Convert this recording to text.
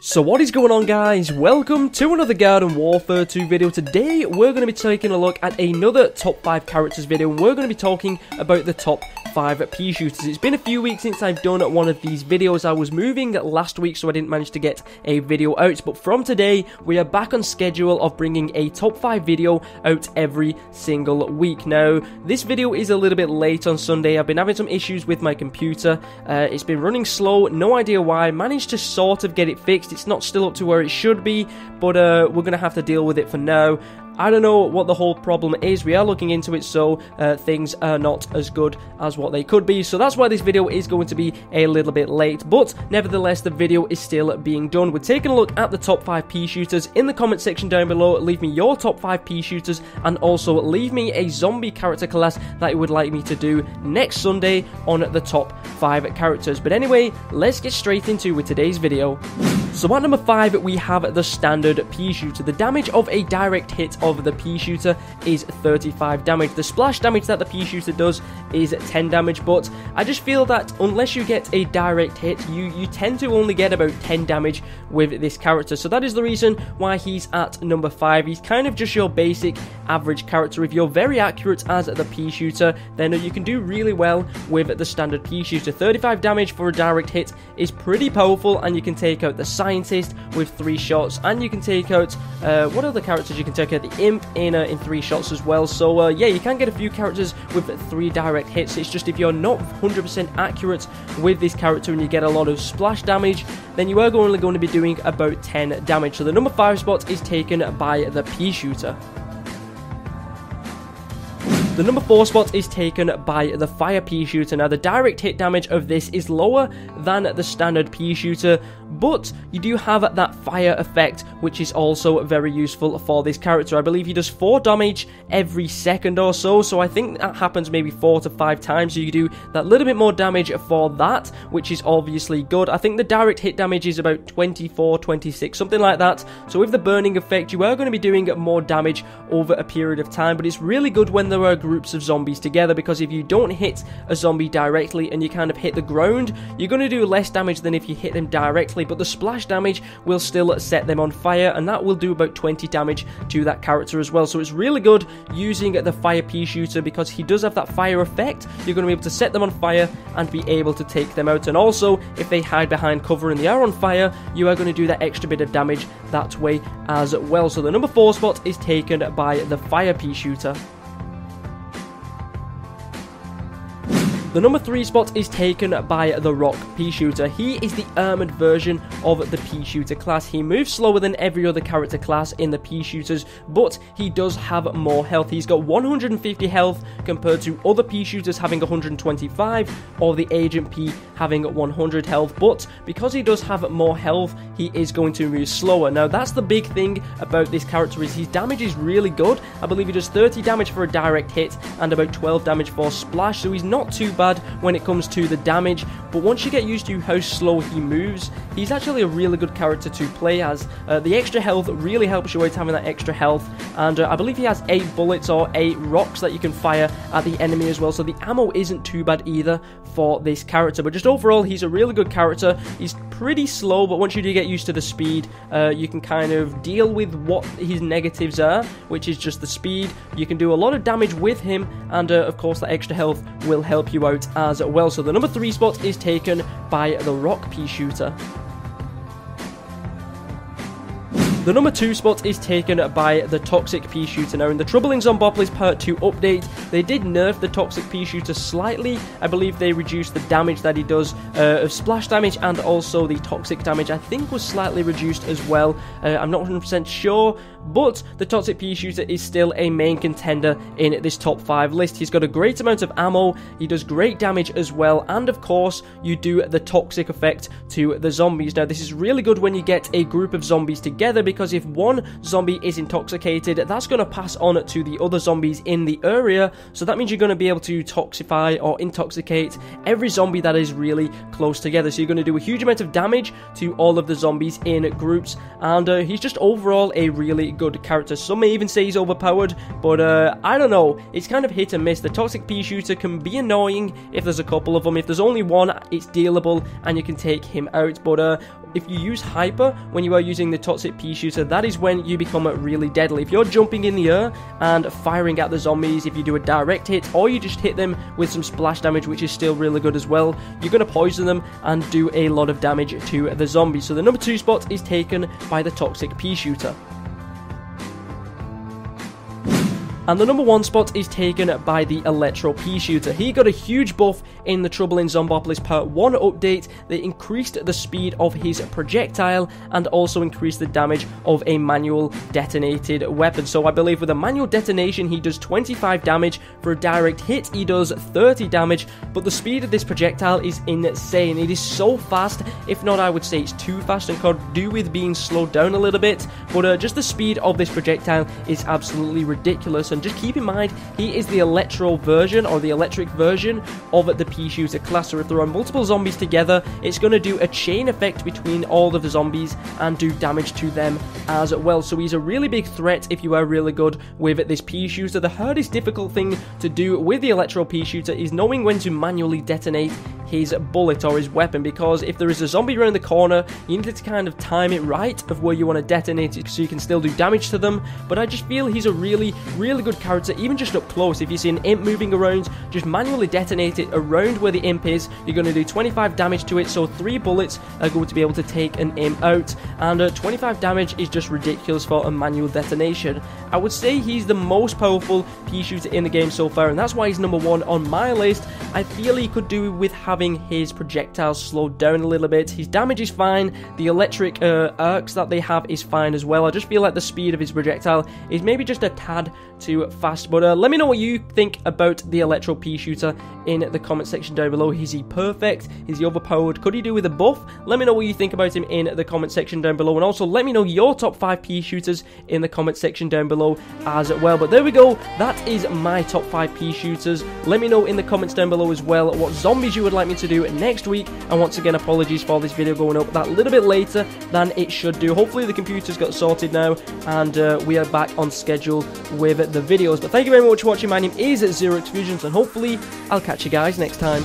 So what is going on, guys? Welcome to another Garden Warfare 2 video. Today we're going to be taking a look at another top 5 characters video, and we're going to be talking about the top 5 Peashooters. It's been a few weeks since I've done one of these videos. I was moving last week, so I didn't manage to get a video out, but from today we are back on schedule of bringing a top 5 video out every single week. Now this video is a little bit late on Sunday. I've been having some issues with my computer. It's been running slow, no idea why. Managed to sort of get it fixed. It's not still up to where it should be, but we're going to have to deal with it for now. I don't know what the whole problem is. We are looking into it, so things are not as good as what they could be. So that's why this video is going to be a little bit late. But nevertheless, the video is still being done. We're taking a look at the top 5 Peashooters. In the comment section down below, leave me your top 5 Peashooters, and also leave me a zombie character class that you would like me to do next Sunday on the top 5 characters. But anyway, let's get straight into with today's video. So at number 5, we have the standard Peashooter. The damage of a direct hit of the Peashooter is 35 damage. The splash damage that the Peashooter does is 10 damage, but I just feel that unless you get a direct hit, you tend to only get about 10 damage with this character. So that is the reason why he's at number 5. He's kind of just your basic average character. If you're very accurate as the Peashooter, then you can do really well with the standard Peashooter. 35 damage for a direct hit is pretty powerful, and you can take out the Scientist with 3 shots, and you can take out what other characters? You can take out the Imp in 3 shots as well. So yeah, you can get a few characters with 3 direct hits. It's just if you're not 100% accurate with this character and you get a lot of splash damage, then you are only going to be doing about 10 damage. So the number 5 spot is taken by the Peashooter. The number 4 spot is taken by the Fire Peashooter. Now the direct hit damage of this is lower than the standard Peashooter, but you do have that fire effect, which is also very useful for this character. I believe he does 4 damage every second or so, so I think that happens maybe 4 to 5 times, so you do that little bit more damage for that, which is obviously good. I think the direct hit damage is about 24, 26, something like that, so with the burning effect you are going to be doing more damage over a period of time, but it's really good when there are groups of zombies together, because if you don't hit a zombie directly and you kind of hit the ground, you're going to do less damage than if you hit them directly, but the splash damage will still set them on fire, and that will do about 20 damage to that character as well. So it's really good using the Fire Peashooter because he does have that fire effect. You're going to be able to set them on fire and be able to take them out, and also if they hide behind cover and they are on fire, you are going to do that extra bit of damage that way as well. So the number 4 spot is taken by the Fire Peashooter. The number 3 spot is taken by the Rock Peashooter. He is the armoured version of the Peashooter class. He moves slower than every other character class in the Peashooters, but he does have more health. He's got 150 health compared to other Peashooters having 125, or the Agent P having 100 health, but because he does have more health, he is going to move slower. Now that's the big thing about this character, is his damage is really good. I believe he does 30 damage for a direct hit and about 12 damage for splash, so he's not too bad when it comes to the damage, but once you get used to how slow he moves, he's actually a really good character to play as. The extra health really helps you out, having that extra health, and I believe he has 8 bullets or 8 rocks that you can fire at the enemy as well, so the ammo isn't too bad either for this character. But just overall, he's a really good character. He's pretty slow, but once you do get used to the speed, you can kind of deal with what his negatives are, which is just the speed. You can do a lot of damage with him, and of course that extra health will help you out as well. So the number 3 spot is taken by the Rock Peashooter. The number 2 spot is taken by the Toxic Peashooter. Now in the Trouble in Zombopolis Part 2 update, they did nerf the Toxic Peashooter slightly. I believe they reduced the damage that he does of splash damage, and also the toxic damage I think was slightly reduced as well. I'm not 100% sure, but the Toxic Peashooter is still a main contender in this top 5 list. He's got a great amount of ammo, he does great damage as well, and of course you do the toxic effect to the zombies. Now this is really good when you get a group of zombies together, because if one zombie is intoxicated, that's going to pass on to the other zombies in the area, so that means you're going to be able to toxify or intoxicate every zombie that is really close together. So you're going to do a huge amount of damage to all of the zombies in groups, and he's just overall a really really good character. Some may even say he's overpowered, but I don't know. It's kind of hit and miss. The Toxic Pea Shooter can be annoying if there's a couple of them. If there's only one, it's dealable and you can take him out. But if you use Hyper when you are using the Toxic Pea Shooter, that is when you become really deadly. If you're jumping in the air and firing at the zombies, if you do a direct hit or you just hit them with some splash damage, which is still really good as well, you're going to poison them and do a lot of damage to the zombies. So the number 2 spot is taken by the Toxic Pea Shooter. And the number 1 spot is taken by the Electro Pea Shooter. He got a huge buff in the Trouble in Zombopolis Part 1 update that increased the speed of his projectile and also increased the damage of a manual detonated weapon. So I believe with a manual detonation he does 25 damage. For a direct hit he does 30 damage, but the speed of this projectile is insane. It is so fast, if not I would say it's too fast and could do with being slowed down a little bit, but just the speed of this projectile is absolutely ridiculous. And just keep in mind, he is the electro version, or the electric version of the Pea Shooter class. So if there are multiple zombies together, it's going to do a chain effect between all of the zombies and do damage to them as well. So he's a really big threat if you are really good with this Pea Shooter. The hardest difficult thing to do with the Electro Pea Shooter is knowing when to manually detonate his bullet or his weapon, because if there is a zombie around the corner, you need to kind of time it right of where you want to detonate it so you can still do damage to them. But I just feel he's a really good character, even just up close. If you see an imp moving around, just manually detonate it around where the imp is. You're going to do 25 damage to it, so 3 bullets are going to be able to take an imp out, and 25 damage is just ridiculous for a manual detonation. I would say he's the most powerful Pea Shooter in the game so far, and that's why he's number 1 on my list. I feel he could do with having his projectiles slowed down a little bit. His damage is fine, the electric arcs that they have is fine as well. I just feel like the speed of his projectile is maybe just a tad too fast. But let me know what you think about the Electro Pea Shooter in the comment section down below. Is he perfect? Is he overpowered? Could he do with a buff? Let me know what you think about him in the comment section down below, and also let me know your top 5 Pea Shooters in the comment section down below as well. But there we go, that is my top 5 Pea Shooters. Let me know in the comments down below as well what zombies you would like me to do next week. And once again, apologies for this video going up that little bit later than it should do. Hopefully the computer's got sorted now and we are back on schedule with the videos. But thank you very much for watching. My name is ZEROxFUSIONZ, and hopefully I'll catch you guys next time.